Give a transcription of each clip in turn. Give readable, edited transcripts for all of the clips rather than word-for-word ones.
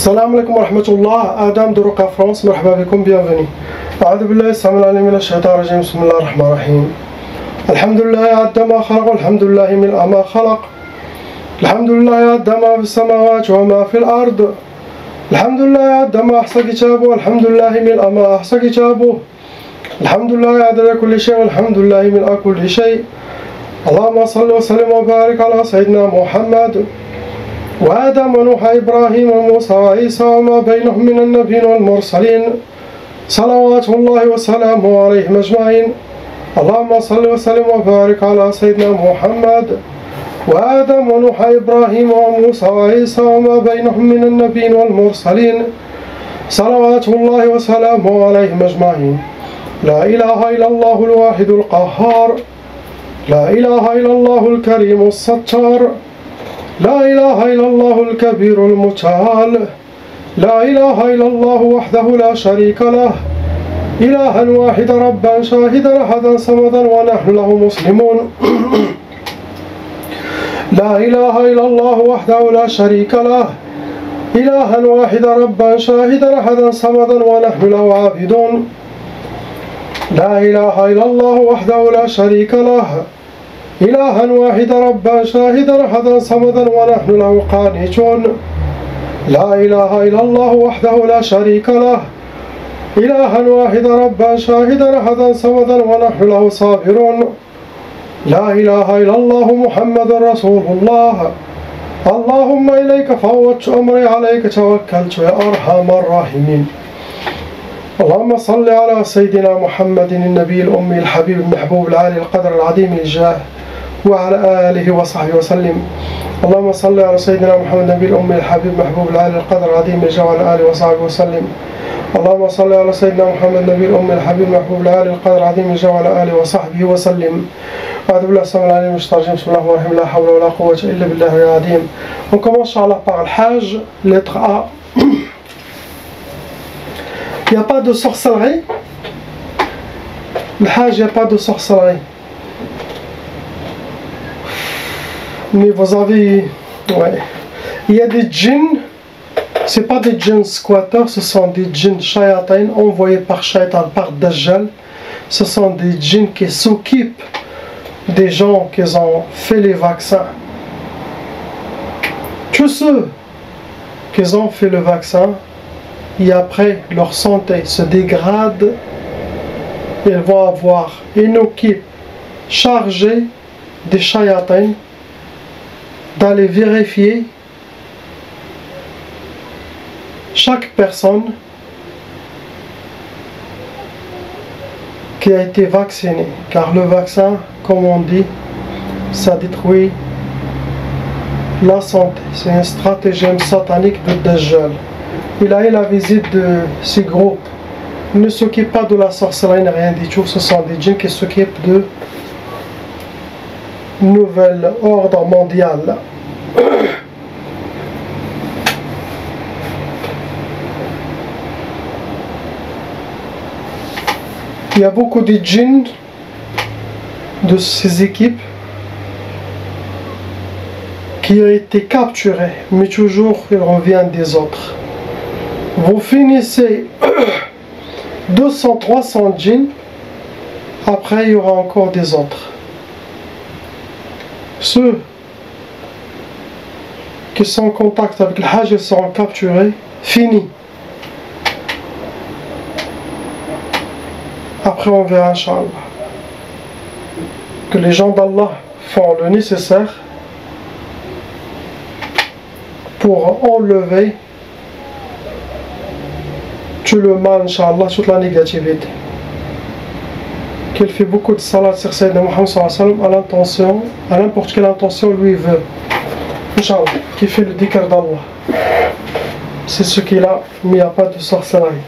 السلام عليكم ورحمة الله. آدم دروقة فرنسا، مرحبا بكم، bienvenue. أعوذ بالله السميع العليم من الشيطان الرجيم. بسم الله الرحمن الرحيم. الحمد لله عد ما خلق، الحمد لله ملء ما خلق، الحمد لله عد ما في السماوات وما في الأرض، الحمد لله عد ما أحصى كتابه، الحمد لله ملء ما أحصى كتابه، الحمد لله عدد كل شيء، والحمد لله ملء كل شيء. اللهم صل وسلم وبارك على سيدنا محمد وآدم ونوح إبراهيم وموسى وعيسى وما بينهم من النبيين والمرسلين، صلوات الله وسلامه عليهم أجمعين. اللهم صل وسلم وبارك على سيدنا محمد وآدم ونوح إبراهيم وموسى وعيسى وما بينهم من النبيين والمرسلين، صلوات الله وسلامه عليهم أجمعين. لا إله إلا الله الواحد القهار، لا إله إلا الله الكريم الستار، لا إله إلا الله الكبير المتعال، لا إله إلا الله وحده لا شريك له، إلها واحدا ربا شاهدا أحدا صمدا ونحن له مسلمون. لا إله إلا الله وحده لا شريك له، إلها واحدا ربا شاهدا أحدا صمدا ونحن له عابدون. لا إله إلا الله وحده لا شريك له، إلها واحدا ربا شاهدا أحدا صمدا ونحن له قانتون. لا إله إلا الله وحده لا شريك له، إلها واحدا ربا شاهدا أحدا صمدا ونحن له صابرون. لا إله إلا الله محمد رسول الله. اللهم إليك فوضت أمري، عليك توكلت يا أرحم الراحمين. اللهم صل على سيدنا محمد النبي الأمي الحبيب المحبوب العالي القدر العظيم الجاه وعلى آله وصحبه وسلم. اللهم صل على سيدنا محمد النبي الأمي الحبيب المحبوب العالي القدر العظيم الجاه وعلى آله وصحبه وسلم. اللهم صل على سيدنا محمد النبي الأمي الحبيب المحبوب العالي القدر العظيم الجاه وعلى آله وصحبه وسلم. أعوذ بالله السميع العليم من الشيطان الرجيم. بسم الله الرحمن الرحيم. لا حول ولا قوة إلا بالله العظيم. On commence Inch'Allah par le Hajj, lettre A. Il n'y a pas de sorcellerie. Le Hajj, il n'y a pas de sorcellerie. Mais vous avez... Ouais. Il y a des djinns. Ce n'est pas des djinns squatteurs, ce sont des djinns shayatin envoyés par Shaitan, par Dajjal. Ce sont des djinns qui s'occupent des gens qui ont fait les vaccins. Tous ceux qui ont fait le vaccin, et après leur santé se dégrade, ils vont avoir une équipe chargée des shayatins d'aller vérifier chaque personne qui a été vaccinée, car le vaccin, comme on dit, ça détruit la santé. C'est une stratagème satanique de Dajjal. Il a eu la visite de ces groupes. Ils ne s'occupent pas de la sorcellerie, rien du tout. Ce sont des djinns qui s'occupent de nouvel ordre mondial. Il y a beaucoup de djinns de ces équipes qui ont été capturés, mais toujours ils reviennent des autres. Vous finissez 200-300 djinns, après il y aura encore des autres. Ceux qui sont en contact avec le Hajj seront capturés, fini. Après on verra Inch'Allah que les gens d'Allah font le nécessaire pour enlever tout le mal, Inch'Allah, toute la négativité. Qu'il fait beaucoup de salat sur Sayyidina Muhammad sallallahu alayhi wa sallam à l'intention, à n'importe quelle intention lui veut. Inch'Allah, qui fait le dhikr d'Allah. C'est ce qu'il a, mais il n'y a pas de sorcellerie.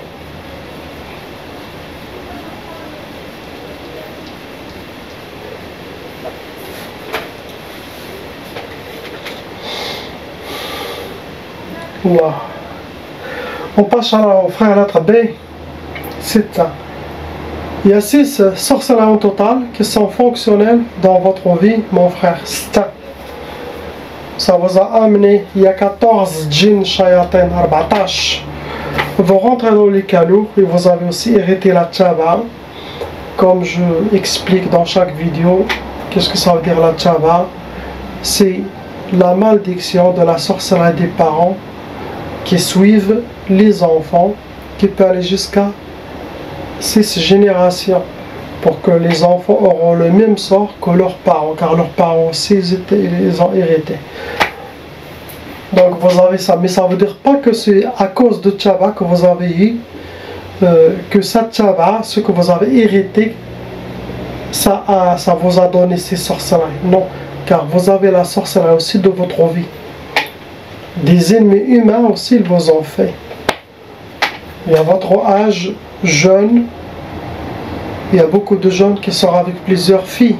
Allah. On passe au frère lettre B. C'est ça. Il y a 6 sorcelleries en total qui sont fonctionnelles dans votre vie, mon frère. ça vous a amené, il y a 14 djinns shayatin, 14. Vous rentrez dans les calots et vous avez aussi hérité la tchaba. Comme je explique dans chaque vidéo, qu'est-ce que ça veut dire la tchaba? C'est la malédiction de la sorcellerie des parents qui suivent les enfants, qui peut aller jusqu'à 6 générations, pour que les enfants auront le même sort que leurs parents, car leurs parents aussi ils ont hérité. Donc vous avez ça, mais ça ne veut dire pas que c'est à cause de tchaba que vous avez eu, que cette tchaba, ce que vous avez hérité, ça vous a donné ces sorcelleries. Non, car vous avez la sorcellerie aussi de votre vie. Des ennemis humains aussi, ils vous ont fait. Et à votre âge jeune, il y a beaucoup de jeunes qui sont avec plusieurs filles.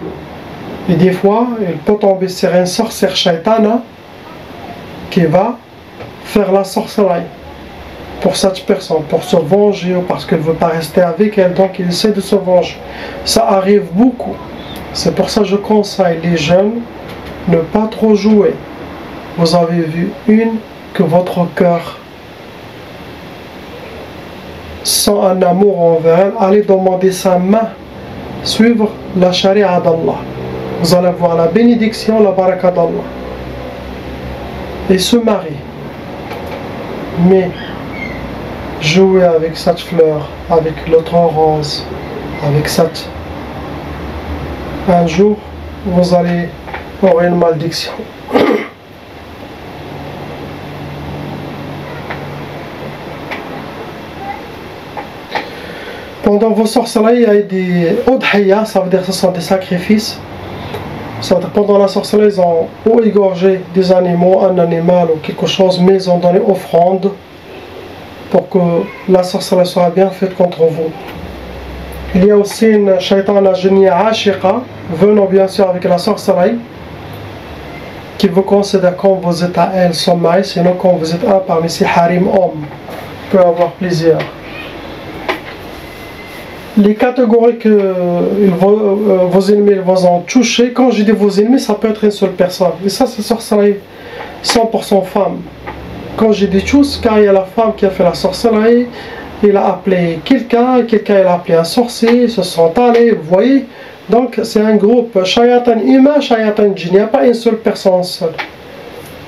Et des fois, il peut tomber sur une sorcière shaitana qui va faire la sorcellerie pour cette personne, pour se venger ou parce qu'elle ne veut pas rester avec elle, donc il essaie de se venger. Ça arrive beaucoup. C'est pour ça que je conseille les jeunes ne pas trop jouer. Vous avez vu que votre cœur sent un amour envers elle, allez demander sa main, suivre la charia d'Allah. Vous allez voir la bénédiction, la baraka d'Allah. Et se marier. Mais jouer avec cette fleur, avec l'autre rose, avec cette... Un jour, vous allez avoir une malédiction. Pendant vos sorcelleries, il y a des udhiya, ça veut dire que ce sont des sacrifices. Pendant la sorcellerie, ils ont ou égorgé des animaux, un animal ou quelque chose, mais ils ont donné offrande pour que la sorcellerie soit bien faite contre vous. Il y a aussi une shaitana jinniya ashiqa, venant bien sûr avec la sorcellerie, qui vous considère quand vous êtes à elle sommeil, sinon quand vous êtes un parmi ces harim hommes, peut avoir plaisir. Les catégories que vos ennemis vous ont touché, quand je dis vos ennemis, ça peut être une seule personne. Et ça, c'est sorcellerie 100% femme. Quand je dis tous, car il y a la femme qui a fait la sorcellerie, il a appelé quelqu'un il a appelé un sorcier, ils se sont allés, vous voyez. Donc c'est un groupe, shayatan humain, shayatan djinn, il n'y a pas une seule personne seule.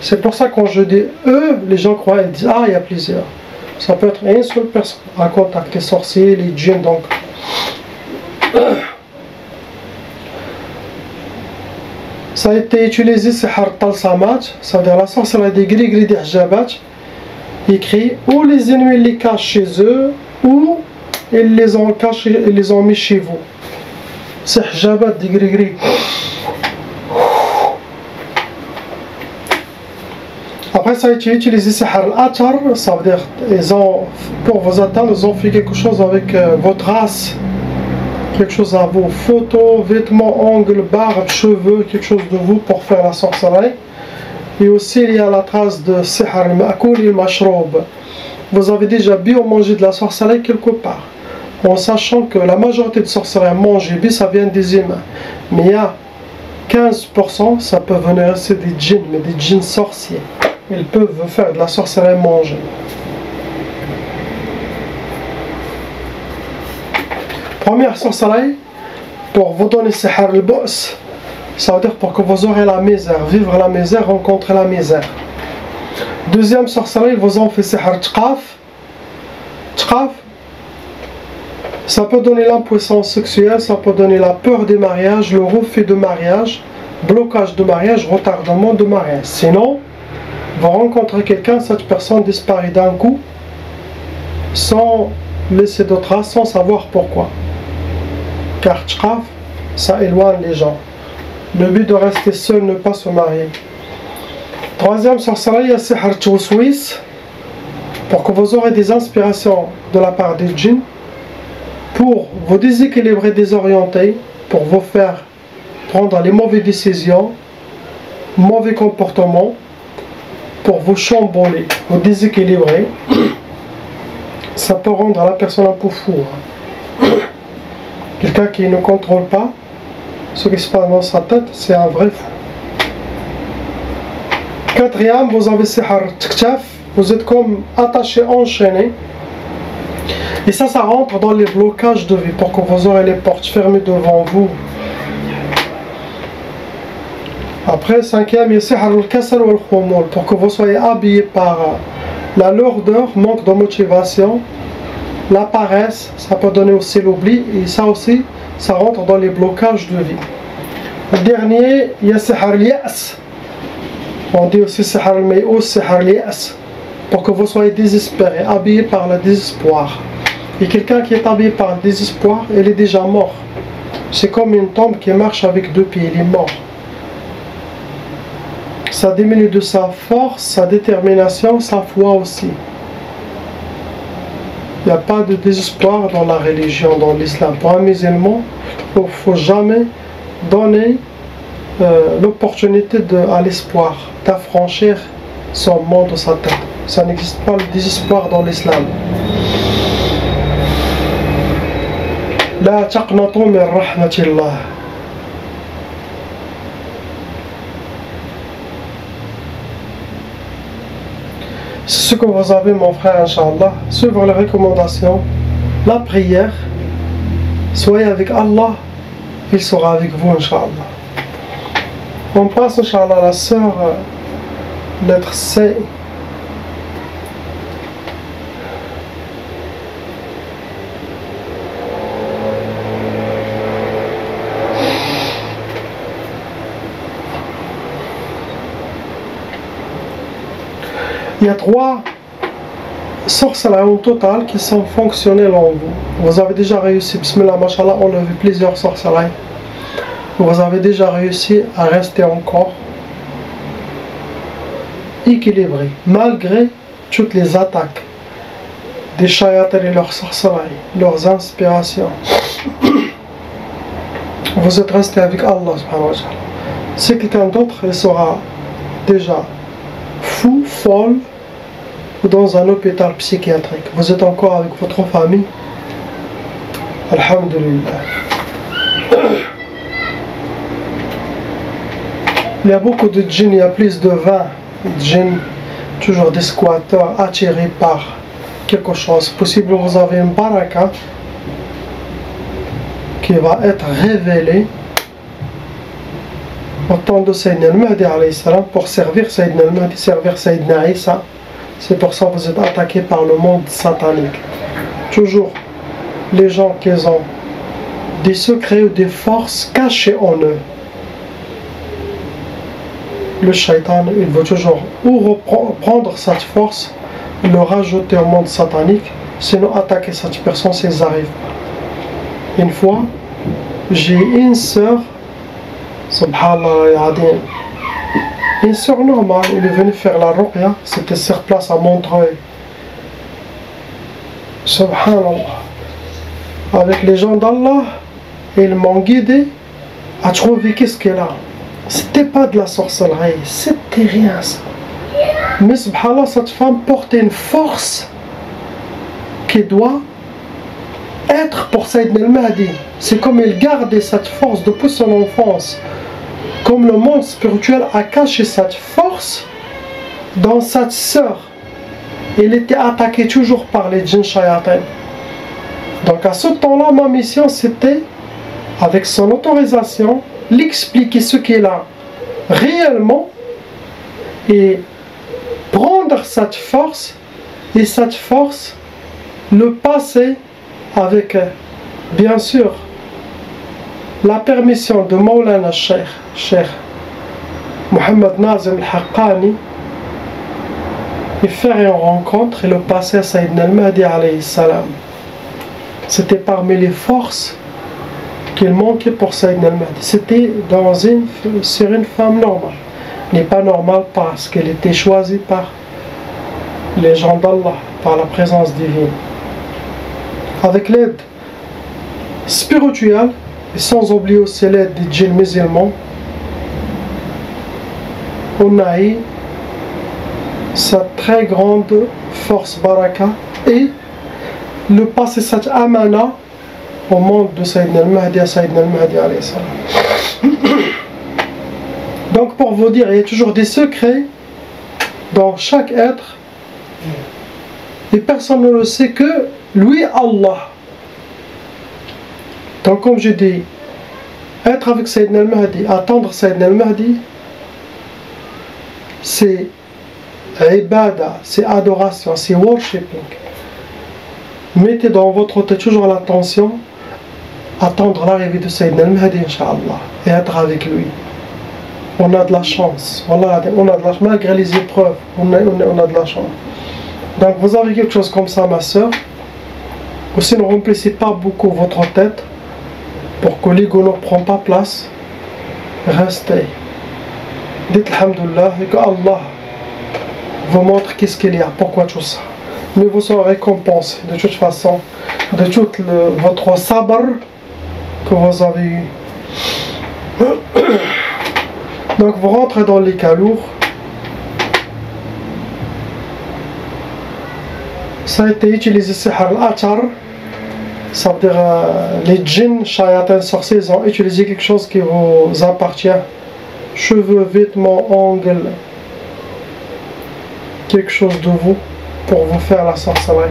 C'est pour ça que quand je dis eux, les gens croient, ils disent, ah, il y a plusieurs. Ça peut être une seule personne à contacter, les sorciers, les djinns, donc. Ça a été utilisé, c'est Hartal Samat, ça veut dire la sorcellerie des gris-gris des hijabat, écrit ou les ennemis les cachent chez eux, ou ils les ont cachés, ils les ont mis chez vous. C'est hijabat des gris-gris. Après, ça a été utilisé, c'est Har-al-Atar, ça veut dire, pour vous atteindre, ils ont fait quelque chose avec votre race. Quelque chose à vos photos, vêtements, ongles, barbe, cheveux, quelque chose de vous pour faire la sorcellerie. Et aussi il y a la trace de Sihr al-Ma'koul et al-Mashroub. Vous avez déjà bien mangé de la sorcellerie quelque part. En sachant que la majorité de sorcellerie mangée, ça vient des humains. Mais il y a 15%, ça peut venir, c'est des djinns, mais des djinns sorciers. Ils peuvent faire de la sorcellerie mangée. Première sorcellerie, pour vous donner Sihr al-Bu's, ça veut dire pour que vous aurez la misère, vivre la misère, rencontrer la misère. Deuxième sorcellerie, ils vous ont fait Sihr Tqaf. Tqaf, ça peut donner l'impuissance sexuelle, ça peut donner la peur des mariages, le refus de mariage, blocage de mariage, retardement de mariage. Sinon, vous rencontrez quelqu'un, cette personne disparaît d'un coup, sans laisser de traces, sans savoir pourquoi. Car Tqaf, ça éloigne les gens. Le but de rester seul, ne pas se marier. Troisième sorcellerie, il y a Sihr Tawswis, pour que vous aurez des inspirations de la part des djinns, pour vous déséquilibrer, désorienter, pour vous faire prendre les mauvaises décisions, mauvais comportements, pour vous chambouler, vous déséquilibrer. Ça peut rendre la personne un peu fou. Quelqu'un qui ne contrôle pas ce qui se passe dans sa tête, c'est un vrai fou. Quatrième, vous avez sihar tiktaf, vous êtes comme attaché, enchaîné. Et ça rentre dans les blocages de vie pour que vous aurez les portes fermées devant vous. Après, cinquième, il y a sihar al-kasal wal-khumul, pour que vous soyez habillé par la lourdeur, manque de motivation, la paresse, ça peut donner aussi l'oubli, et ça aussi, ça rentre dans les blocages de vie. Le dernier, il y a sihar al-yas. On dit aussi sihar al-may'ous, sihar al-yas, pour que vous soyez désespéré, habillé par le désespoir. Et quelqu'un qui est habillé par le désespoir, il est déjà mort. C'est comme une tombe qui marche avec deux pieds, il est mort. Ça diminue de sa force, sa détermination, sa foi aussi. Il n'y a pas de désespoir dans la religion, dans l'islam. Pour un musulman, il ne faut jamais donner l'opportunité à l'espoir d'affranchir son monde de sa tête. Ça n'existe pas le désespoir dans l'islam. La taqnatu min rahmatillah. C'est ce que vous avez, mon frère, Inch'Allah. Suivre les recommandations, la prière. Soyez avec Allah, il sera avec vous, Inch'Allah. On passe, Inch'Allah, à la sœur, lettre C. Il y a 3 sorcelleries au total qui sont fonctionnelles en vous. Vous avez déjà réussi, bismillah, mashallah, on a vu plusieurs sorcelleries. Vous avez déjà réussi à rester encore équilibré, malgré toutes les attaques des shayatans et leurs sorcelleries, leurs inspirations. Vous êtes resté avec Allah, subhanahu wa ta'ala. Si quelqu'un d'autre, il sera déjà fou, folle, ou dans un hôpital psychiatrique. Vous êtes encore avec votre famille. Alhamdulillah. Il y a beaucoup de djinns, il y a plus de 20 djinns, toujours des squatteurs attirés par quelque chose. Possible vous avez une baraka qui va être révélée au temps de Sayyidina al-Mahdi alayhi salam pour servir Sayyidina al-Mahdi, servir Sayyidina Isa. C'est pour ça que vous êtes attaqués par le monde satanique. Toujours les gens qui ont des secrets ou des forces cachées en eux. Le shaitan, il veut toujours ou reprendre cette force, le rajouter au monde satanique, sinon attaquer cette personne s'ils arrivent pas. Une fois, j'ai une sœur, subhanallah, une sœur normale, elle est venue faire la ruqya, c'était sur place à Montreuil. Subhanallah. Avec les gens d'Allah, ils m'ont guidé à trouver qu'est-ce qu'elle a. C'était pas de la sorcellerie, c'était rien ça. Mais subhanallah, cette femme portait une force qui doit être pour Sayyidina al-Mahdi. C'est comme elle gardait cette force depuis son enfance. Comme le monde spirituel a caché cette force dans cette sœur. Elle était attaquée toujours par les djinns shayatins. Donc à ce temps-là, ma mission c'était, avec son autorisation, l'expliquer ce qu'elle a réellement et prendre cette force et cette force le passer avec, bien sûr, la permission de Maulana Cheikh Mohammed Nazim al-Haqqani et faire une rencontre et le passer à Sayyidina al-Mahdi alayhi salam. C'était parmi les forces qu'il manquait pour Sayyidina al-Mahdi. C'était sur une femme normale. Elle n'est pas normale parce qu'elle était choisie par les gens d'Allah, par la présence divine. Avec l'aide spirituelle, et sans oublier aussi l'aide des djinns musulmans, on a eu cette très grande force baraka et le passer cette amana au monde de Sayyidina al-Mahdi à Sayyidina al-Mahdi alayhi salam. Donc pour vous dire, il y a toujours des secrets dans chaque être, et personne ne le sait que lui, Allah. Donc comme je dis, être avec Sayyidina al-Mahdi, attendre Sayyidina al-Mahdi, c'est ibada, c'est adoration, c'est worshipping. Mettez dans votre tête toujours l'attention, attendre l'arrivée de Sayyidina al-Mahdi, Inch'Allah, et être avec lui. On a de la chance, on a de la chance, malgré les épreuves, on a de la chance. Donc vous avez quelque chose comme ça, ma soeur. Aussi, ne remplissez pas beaucoup votre tête pour que l'ego ne prend pas place. Restez. Dites alhamdoulilah et que Allah vous montre qu'est-ce qu'il y a, pourquoi tout ça. Mais vous serez récompensé de toute façon de tout votre sabr que vous avez eu. Donc vous rentrez dans les cas lourds. Ça a été utilisé sihr al-atar, ça veut dire les djinns, shayatins, sorciers, ils ont utilisé quelque chose qui vous appartient, cheveux, vêtements, ongles, quelque chose de vous pour vous faire la sorcellerie.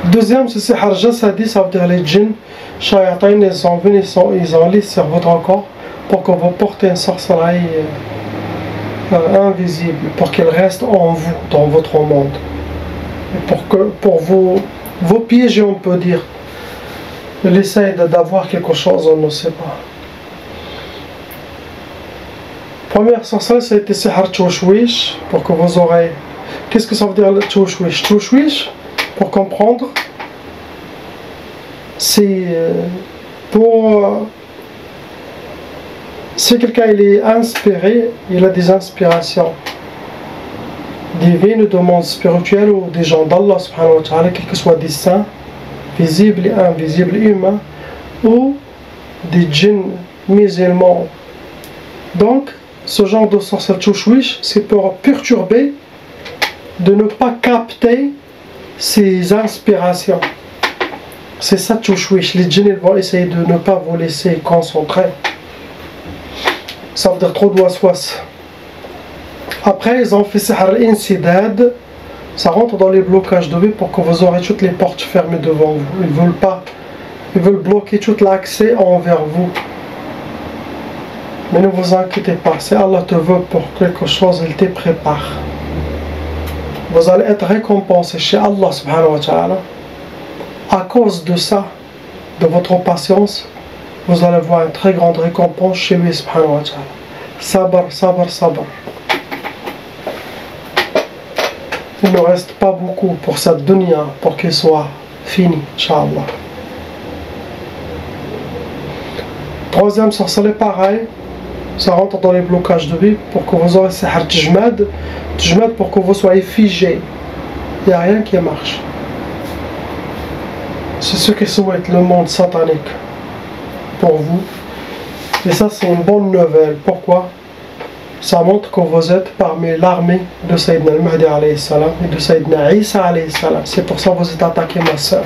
Deuxième, c'est sihr jasadi, ça veut dire les djinns, shayatins, ils sont venus, ils ont lisé sur votre corps pour que vous portez une sorcellerie invisible, pour qu'elle reste en vous, dans votre monde. Pour vos pièges, on peut dire. Il essaye d'avoir quelque chose, on ne sait pas. Première sorcellerie, ça a été sihr tchouchouish, pour que vous aurez. Qu'est-ce que ça veut dire le tchouchouish? Tchouchouish, pour comprendre, c'est pour. Si quelqu'un il est inspiré, il a des inspirations divines, de monde spirituel ou des gens d'Allah subhanahu wa ta'ala, quels que soient des saints, visibles et invisibles, humains, ou des djinns musulmans. Donc, ce genre de sorcellerie tchouchouish, c'est pour perturber, de ne pas capter ses inspirations. C'est ça tchouchouish. Les djinns vont essayer de ne pas vous laisser concentrer. Ça veut dire trop de waswas. Après, ils ont fait sihr al-insidad. Ça rentre dans les blocages de vie pour que vous aurez toutes les portes fermées devant vous. Ils veulent pas. Ils veulent bloquer tout l'accès envers vous. Mais ne vous inquiétez pas. Si Allah te veut pour quelque chose, il te prépare. Vous allez être récompensé chez Allah subhanahu wa ta'ala. À cause de ça, de votre patience, vous allez voir une très grande récompense chez lui subhanahu wa ta'ala. Sabr, sabr, sabr. Il ne reste pas beaucoup pour cette dunya pour qu'il soit fini, Inch'Allah. Troisième sorcellerie, pareil, ça rentre dans les blocages de vie pour que vous aurez sihr tjmad, tjmad pour que vous soyez figé. Il n'y a rien qui marche. C'est ce que souhaite le monde satanique pour vous. Et ça, c'est une bonne nouvelle. Pourquoi? Ça montre que vous êtes parmi l'armée de Sayyidina al-Mahdi alayhi salam et de Sayyidina Isa alayhi salam. C'est pour ça que vous êtes attaqué, ma soeur.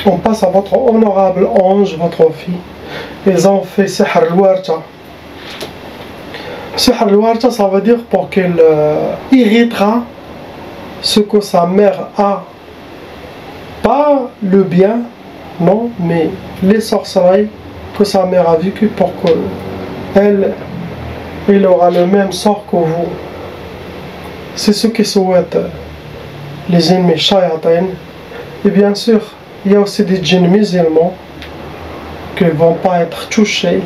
On passe à votre honorable ange, votre fille. Ils ont fait sihr al-warta. Sihr al-warta, ça veut dire pour qu'elle irritera ce que sa mère a. Pas le bien, non, mais les sorcelleries que sa mère a vécues pour qu'elle aura le même sort que vous. C'est ce que souhaitent les ennemis shayatins. Et bien sûr, il y a aussi des djinns musulmans qui ne vont pas être touchés.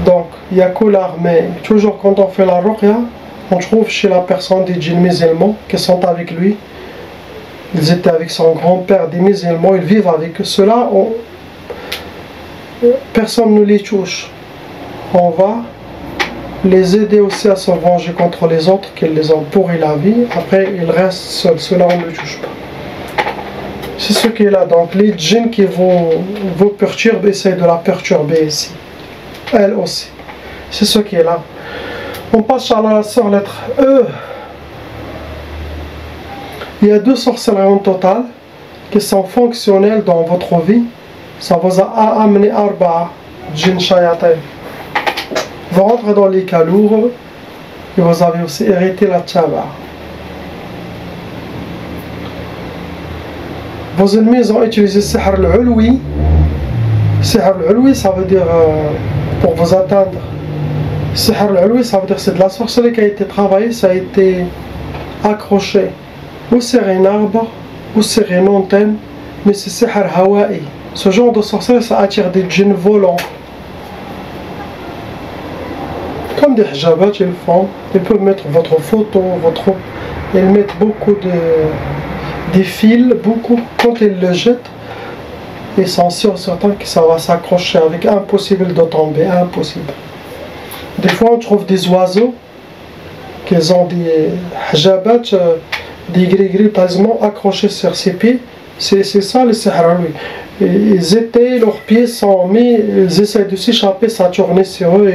Donc, il n'y a que l'armée. Toujours quand on fait la ruqya, on trouve chez la personne des djinns musulmans qui sont avec lui. Ils étaient avec son grand-père des musulmans, ils vivent avec eux. Ceux-là, personne ne les touche. On va les aider aussi à se venger contre les autres qui les ont pourri la vie. Après, ils restent seuls. Ceux-là, on ne les touche pas. C'est ce qui est là. Donc, les djinns qui vous perturbent, essayent de la perturber ici. Elle aussi. C'est ce qui est là. On passe sur la lettre E. Il y a deux sorcelleries en total qui sont fonctionnelles dans votre vie. Ça vous a amené arba'a djinn shayatin. Vous rentrez dans les cas lourds et vous avez aussi hérité la tchaba. Vos ennemis ont utilisé sihr al-ulwi. Sihr al-ulwi, ça veut dire pour vous atteindre. Sihr al-ulwi, ça veut dire c'est de la sorcellerie qui a été travaillée, ça a été accroché. Ou c'est un arbre, ou c'est une antenne, mais c'est sihr hawaï. Ce genre de sorcellerie, ça attire des djinns volants. Comme des hijabats, ils font. Ils peuvent mettre votre photo, ils mettent beaucoup des fils, beaucoup. Quand ils le jettent, ils sont certains que ça va s'accrocher avec impossible de tomber, impossible. Des fois, on trouve des oiseaux qui ont des hijabats, des gris-gris quasiment accrochés sur ses pieds. C'est ça le sihr al-ulwi. Ils étaient, leurs pieds sont mis, ils essaient de s'échapper, ça tournait sur eux.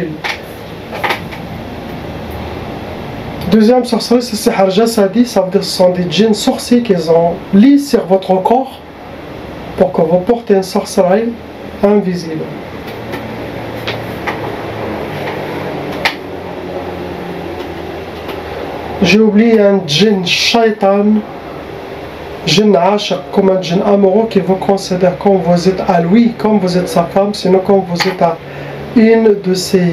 Deuxième sorcellerie, c'est sihr jasadi, ça veut dire que ce sont des djinns sorciers qui ont lis sur votre corps pour que vous portez une sorcellerie invisible. J'ai oublié un djinn shaitan, djinn ashaq, comme un djinn amoureux qui vous considère comme vous êtes à lui, comme vous êtes sa femme, sinon comme vous êtes à une de ses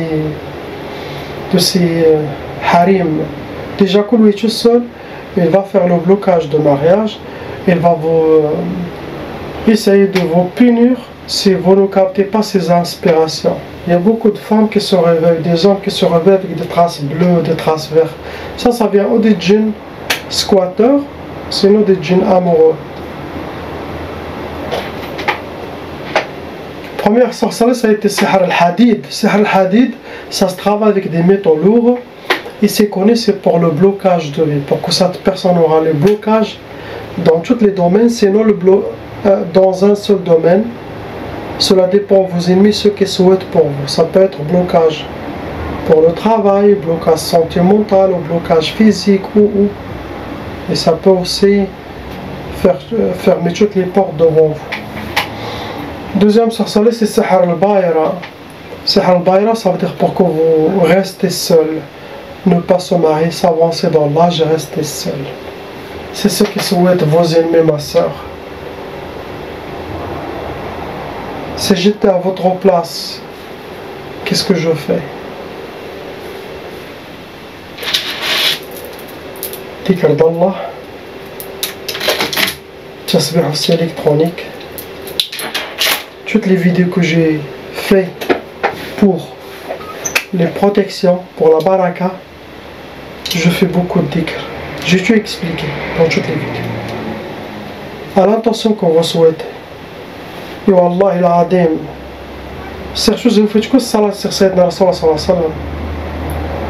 harim. Déjà que lui tout seul, il va faire le blocage de mariage, il va vous essayer de vous punir si vous ne captez pas ses inspirations. Il y a beaucoup de femmes qui se réveillent, des hommes qui se réveillent avec des traces bleues, des traces vertes. Ça vient ou des djinns squatteurs, sinon des djinns amoureux. Première sorcellerie, ça a été sihr al-hadid. Sihr al-hadid, ça se travaille avec des métaux lourds. Et c'est connu, c'est pour le blocage de vie, pour que cette personne aura le blocage dans tous les domaines, sinon dans un seul domaine. Cela dépend de vos ennemis, ce qu'ils souhaitent pour vous. Ça peut être blocage pour le travail, blocage sentimental, ou blocage physique, et ça peut aussi fermer toutes les portes devant vous. Deuxième sorcellerie, c'est sihr al-bayra. Sihr al-bayra, ça veut dire pour que vous restez seul. Ne pas se marier, s'avancer dans l'âge et rester seul. C'est ce qui souhaitent vos ennemis, ma soeur. Si j'étais à votre place, qu'est-ce que je fais? Dhikr d'Allah, tasbih aussi électronique. Toutes les vidéos que j'ai faites pour les protections, pour la baraka, je fais beaucoup de dhikr. J'ai tout expliqué dans toutes les vidéos. À l'intention que vous souhaitez. Et Wallah il adim. Surtout, je vous fais que salat sur Sayyidina Rasulullah sallallahu alayhi wa sallam,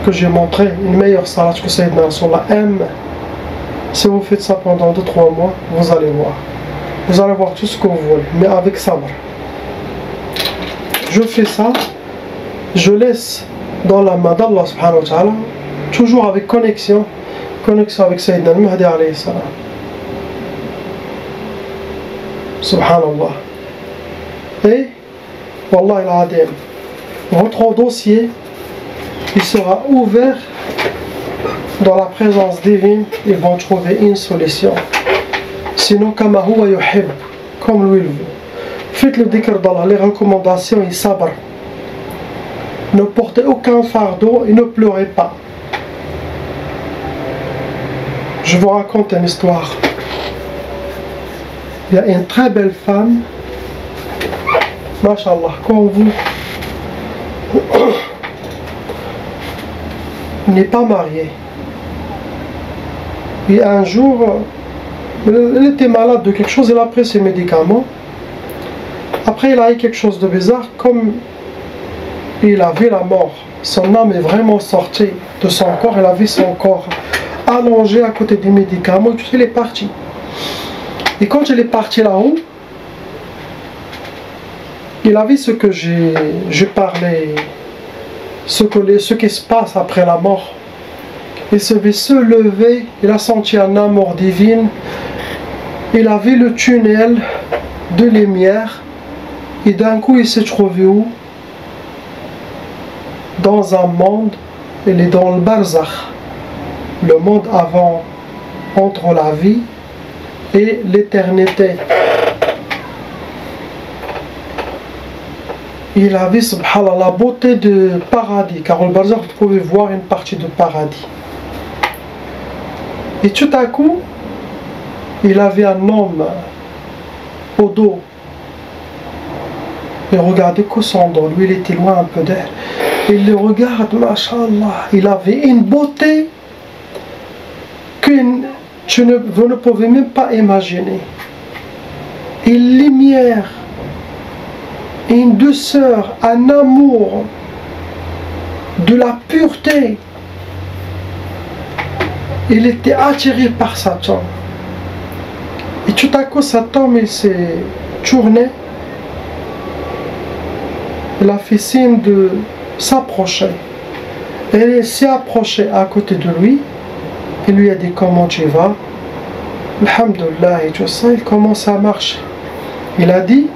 que j'ai montré une meilleure salat que Sayyidina Rasulullah aime. Si vous faites ça pendant 2-3 mois, vous allez voir. Vous allez voir tout ce que vous voulez, mais avec sabr. Je fais ça, je laisse dans la main d'Allah subhanahu wa ta'ala, toujours avec connexion avec Sayyidina al-Mahdi alayhi salam. Subhanallah. Et, Wallah il-Adim, votre dossier, il sera ouvert dans la présence divine, ils vont trouver une solution. Sinon, kama huwa yuhib, comme lui il veut. Faites le dhikr d'Allah, les recommandations et sabr. Ne portez aucun fardeau et ne pleurez pas. Je vous raconte une histoire. Il y a une très belle femme, Masha'Allah, comme vous, n'est pas mariée. Et un jour, elle était malade de quelque chose, elle a pris ses médicaments. Après, il a eu quelque chose de bizarre, comme il a vu la mort. Son âme est vraiment sortie de son corps, elle a vu son corps allongé à côté des médicaments, et tout, il est parti. Et quand il est parti là-haut, il a vu ce que j'ai parlé, ce qui se passe après la mort. Il se vit se lever, il a senti un amour divin, il a vu le tunnel de lumière, et d'un coup il s'est trouvé où? dans un monde, il est dans le barzakh, le monde avant, entre la vie et l'éternité. Il a vu, subhanallah, la beauté du paradis, car au barzakh vous pouvez voir une partie du paradis. Et tout à coup, il avait un homme au dos. Il regardait que son dos, lui il était loin un peu d'elle. Il le regarde, mashallah, il avait une beauté que vous ne pouvez même pas imaginer. Une lumière, une douceur, un amour, de la pureté. Il était attiré par cet homme. Et tout à coup, cet homme, il s'est tourné. Il a fait signe de s'approcher. Et il s'est approché à côté de lui. Il lui a dit comment tu vas. Alhamdulillah et tout ça. Il commence à marcher. Il a dit,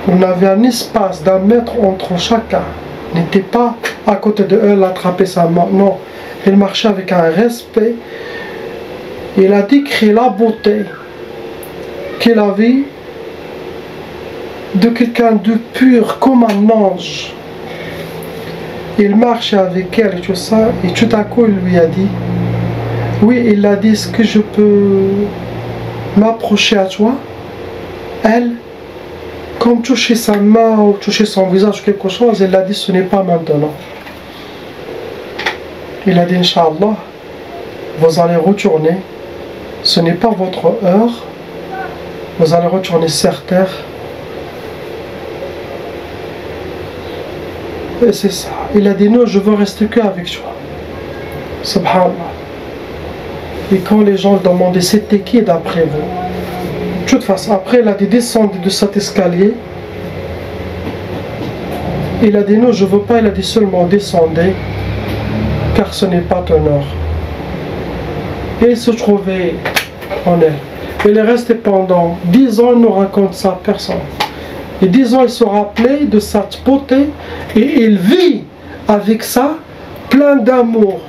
on avait un espace d'1 mètre entre chacun. Il n'était pas à côté de eux, l'attraper sa main. Non. Il marchait avec un respect. Il a décrit la beauté qu'il avait de quelqu'un de pur comme un ange. Il marchait avec elle et tout ça, et tout à coup il lui a dit, oui, il a dit, est-ce que je peux m'approcher à toi? Elle, comme toucher sa main ou toucher son visage ou quelque chose, elle a dit, ce n'est pas maintenant. Il a dit, Inch'Allah, vous allez retourner, ce n'est pas votre heure, vous allez retourner sur terre. Et c'est ça. Il a dit non, je veux rester qu'avec toi. Subhanallah. Et quand les gens lui demandaient c'était qui d'après vous? De toute façon, après il a dit descendez de cet escalier. Il a dit non, je veux pas. Il a dit seulement descendez, car ce n'est pas ton heure. Et il se trouvait en elle. Il est resté pendant 10 ans, il nous raconte ça à personne. Et 10 ans, il se rappelait de cette beauté et il vit avec ça plein d'amour,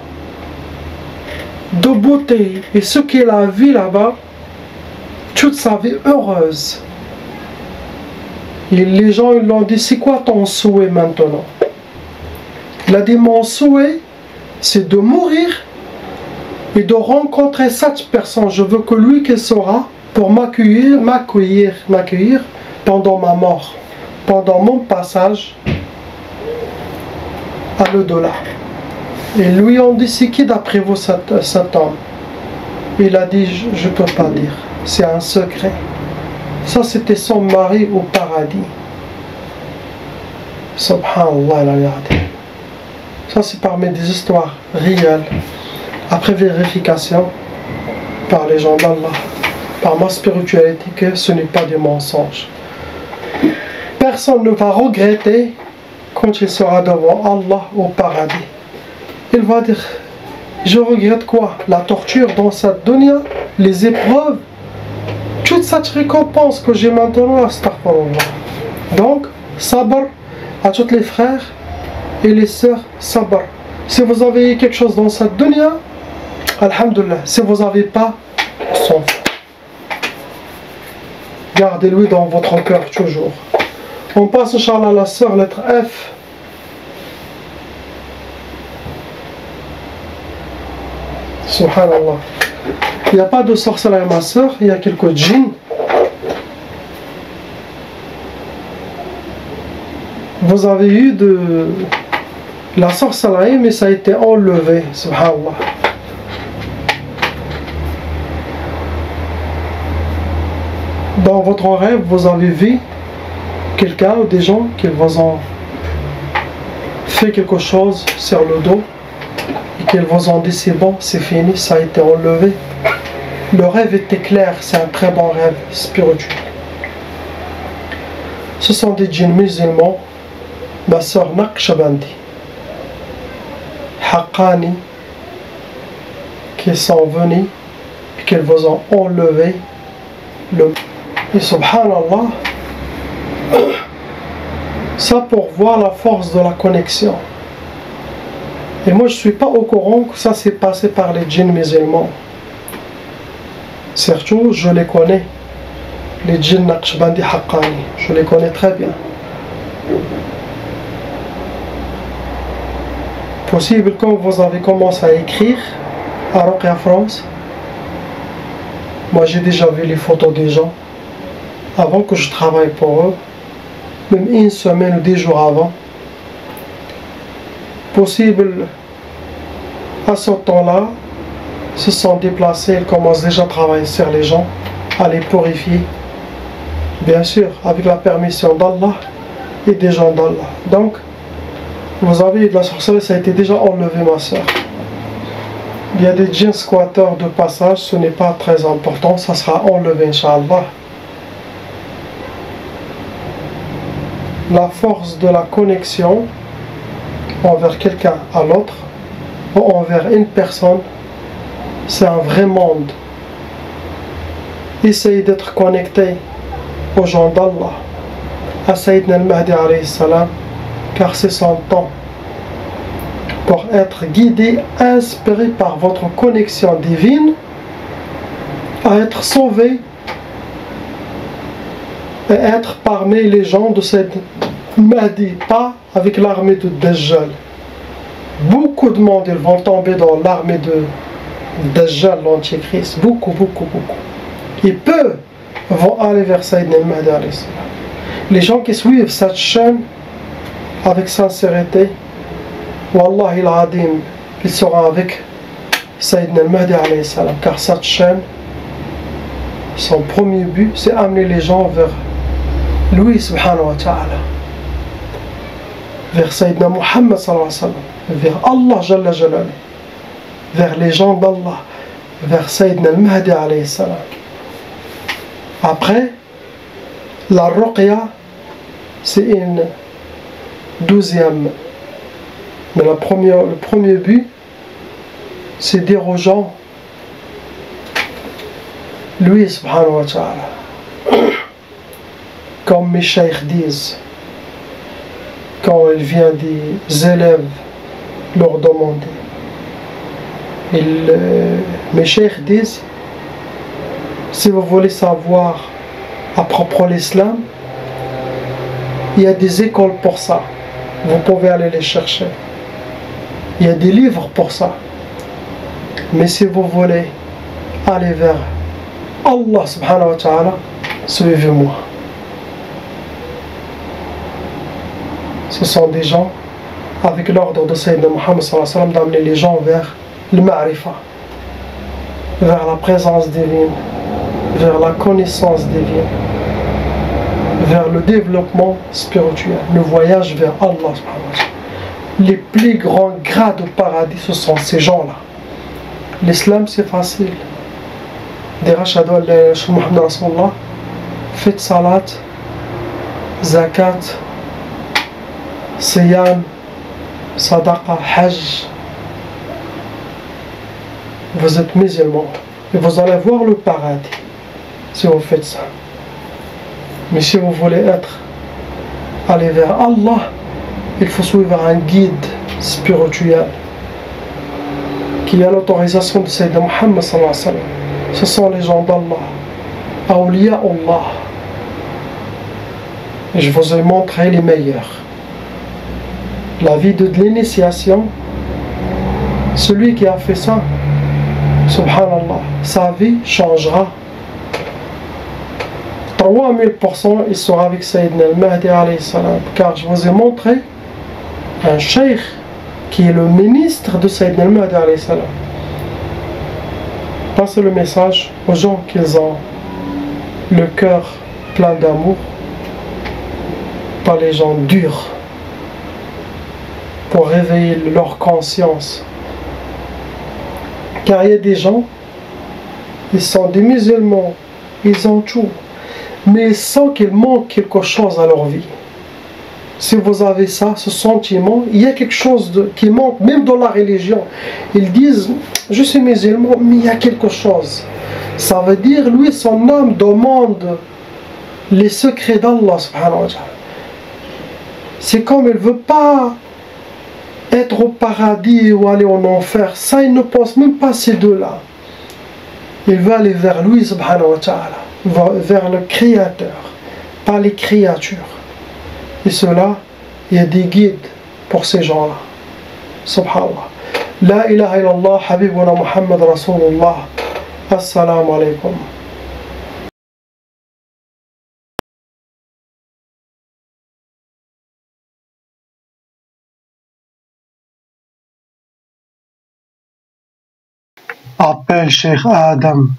de beauté. Et ce qu'il a vu là-bas, toute sa vie heureuse. Et les gens ils lui ont dit, c'est quoi ton souhait maintenant? Il a dit, mon souhait, c'est de mourir et de rencontrer cette personne. Je veux que lui qui sera pour m'accueillir pendant ma mort, pendant mon passage à l'au-delà. Et lui on dit, c'est qui d'après vous cet homme? Il a dit, je ne peux pas dire, c'est un secret. Ça c'était son mari au paradis. Subhanallah, la vérité. Ça c'est parmi des histoires réelles, après vérification par les gens d'Allah, par ma spiritualité, que ce n'est pas des mensonges. Personne ne va regretter quand il sera devant Allah au paradis. Il va dire, je regrette quoi? La torture dans cette dunya, les épreuves, toute cette récompense que j'ai maintenant, astaghfirullah. Donc, sabr à tous les frères et les sœurs, sabr. Si vous avez quelque chose dans cette dunya, alhamdulillah. Si vous n'avez pas, s'en fout. Gardez-le dans votre cœur toujours. On passe, Inch'Allah, à la sœur, lettre F. Subhanallah. Il n'y a pas de sorcellerie, ma sœur, il y a quelques djinns. Vous avez eu de la sorcellerie, mais ça a été enlevé, subhanallah. Dans votre rêve, vous avez vu quelqu'un ou des gens qui vous ont fait quelque chose sur le dos et qu'ils vous ont dit c'est bon, c'est fini, ça a été enlevé. Le rêve était clair, c'est un très bon rêve spirituel. Ce sont des djinns musulmans, ma soeur Naqshbandi, Haqqani, qui sont venus et qui vous ont enlevé le... Et subhanallah, ça pour voir la force de la connexion. Et moi je ne suis pas au courant que ça s'est passé par les djinns musulmans. Surtout, je les connais. Les djinns Naqshbandi Haqqani, je les connais très bien. Possible quand vous avez commencé à écrire à Ruqya France, moi j'ai déjà vu les photos des gens avant que je travaille pour eux, même une semaine ou 10 jours avant. Possible à ce temps-là, se sont déplacés, ils commencent déjà à travailler sur les gens, à les purifier, bien sûr avec la permission d'Allah et des gens d'Allah. Donc vous avez eu de la sorcellerie, ça a été déjà enlevé, ma soeur. Il y a des djinns squatteurs de passage, ce n'est pas très important, ça sera enlevé, Inch'Allah. La force de la connexion envers quelqu'un à l'autre, ou envers une personne, c'est un vrai monde. Essayez d'être connecté aux gens d'Allah, à Sayyidina al-Mahdi alayhi salam, car c'est son temps pour être guidé, inspiré par votre connexion divine, à être sauvé et être parmi les gens de cette Mahdi, pas avec l'armée de Dajjal. Beaucoup de monde ils vont tomber dans l'armée de Dajjal, l'Antichrist, beaucoup. Et peu vont aller vers Sayyidina al-Mahdi alayhi salam. Les gens qui suivent cette chaîne avec sincérité, Wallahi al-Adim, ils seront avec Sayyidina al-Mahdi alayhi salam, car cette chaîne, son premier but, c'est amener les gens vers lui subhanahu wa ta'ala, vers Sayyidina Muhammad sallallahu alayhi wa sallam, vers Allah jalla jalal, vers les gens d'Allah, vers Sayyidina al-Mahdi alayhi salam. Après, la ruqya, c'est une 12e. Mais le premier but, c'est dire aux gens, lui subhanahu wa ta'ala, comme mes cheikhs disent, quand il vient des élèves leur demander, mes cheikhs disent, si vous voulez savoir à propos de l'islam, il y a des écoles pour ça, vous pouvez aller les chercher. Il y a des livres pour ça. Mais si vous voulez aller vers Allah subhanahu wa ta'ala, suivez-moi. Ce sont des gens avec l'ordre de Sayyidina Muhammad sallallahu alayhi wa sallam d'amener les gens vers le ma'rifa, vers la présence divine, vers la connaissance divine, vers le développement spirituel, le voyage vers Allah subhanahu wa ta'ala. Les plus grands grades au paradis, ce sont ces gens-là. L'islam, c'est facile. Dire ashhadu an la ilaha illallah Muhammad Rasulullah, faites salat, zakat, siyam, sadaqa, hajj. Vous êtes musulmans et vous allez voir le paradis si vous faites ça. Mais si vous voulez aller vers Allah, il faut suivre un guide spirituel qui a l'autorisation de Sayyidina Muhammad sallallahu alayhi wa sallam. Ce sont les gens d'Allah, Awliya Allah. Et je vous ai montré les meilleurs. La vie de l'initiation, celui qui a fait ça, subhanallah, sa vie changera. 3000% il sera avec Sayyidina al-Mahdi alayhi salam, car je vous ai montré un cheikh qui est le ministre de Sayyidina al-Mahdi alayhi salam. Passez le message aux gens qu'ils ont le cœur plein d'amour, pas les gens durs, pour réveiller leur conscience. Car il y a des gens, ils sont des musulmans, ils ont tout, mais ils sentent qu'il manque quelque chose à leur vie. Si vous avez ça, ce sentiment, il y a quelque chose qui manque, même dans la religion. Ils disent, je suis musulman, mais il y a quelque chose. Ça veut dire, lui, son âme demande les secrets d'Allah subhanahu wa ta'ala. C'est comme il ne veut pas être au paradis ou aller en enfer, ça il ne pense même pas ces deux-là. Il va aller vers lui, subhanahu wa ta'ala, vers le Créateur, pas les créatures. Et cela, il y a des guides pour ces gens-là. Subhanallah. La ilaha illallah, habibuna Muhammad Rasulullah. Assalamu alaikum. Appelle Cheikh Adam.